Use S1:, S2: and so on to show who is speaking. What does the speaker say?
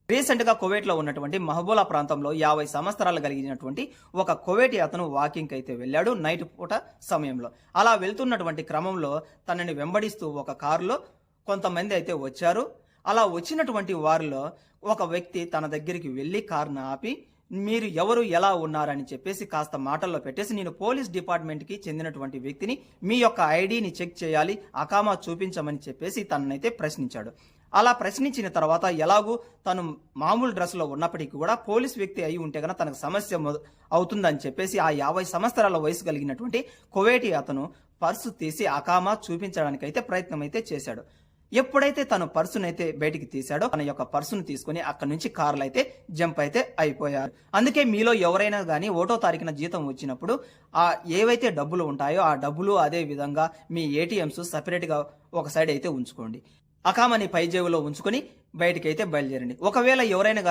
S1: Recent గా Kuwait లో ఉన్నటువంటి మహబూలా ప్రాంతంలో 50 సంవత్సరాలు కలిగినటువంటి ఒక కువైటీ అతను వాకింగ్ అయితే వెళ్ళాడు నైట్ పూట సమయంలో. అలా వెళ్తున్నటువంటి క్రమంలో తనని వెంబడిస్తూ ఒక కారులో కొంతమంది అయితే వచ్చారు. అలా వచ్చినటువంటి వారిలో ఒక వ్యక్తి తన దగ్గరికి వెళ్లి కారును ఆపి, మీరు ఎవరు, ఎలా ఉన్నారని చెప్పేసి కాస్త మాటల్లో పెట్టేసి, నేను పోలీస్ డిపార్ట్మెంట్ కి చెందినటువంటి వ్యక్తిని, మీ యొక్క ఐడిని చెక్ చేయాలి, అకామా చూపించమని చెప్పేసి తననైతే ప్రశ్నించాడు. అలా ప్రశ్నించిన తర్వాత ఎలాగూ తను మామూలు డ్రెస్లో ఉన్నప్పటికీ కూడా పోలీస్ వ్యక్తి అయి ఉంటే కనుక తనకు సమస్య అవుతుందని చెప్పేసి ఆ 50 సంవత్సరాల వయసు కలిగినటువంటి కువైటీ అతను పర్సు తీసి అకామా చూపించడానికైతే ప్రయత్నం అయితే చేశాడు. ఎప్పుడైతే తను పర్సునైతే బయటికి తీశాడో తన యొక్క పర్సును తీసుకుని అక్కడి నుంచి కార్లు అయితే జంప్ అయితే అయిపోయారు. అందుకే మీలో ఎవరైనా కానీ 1వ తారీఖున జీతం వచ్చినప్పుడు ఆ ఏవైతే డబ్బులు ఉంటాయో ఆ డబ్బులు, అదే విధంగా మీ ఏటీఎంస్ సపరేట్ గా ఒక సైడ్ అయితే ఉంచుకోండి. అకామని పై జేబులో ఉంచుకొని బయటికి అయితే బయలుదేరండి. ఒకవేళ ఎవరైనా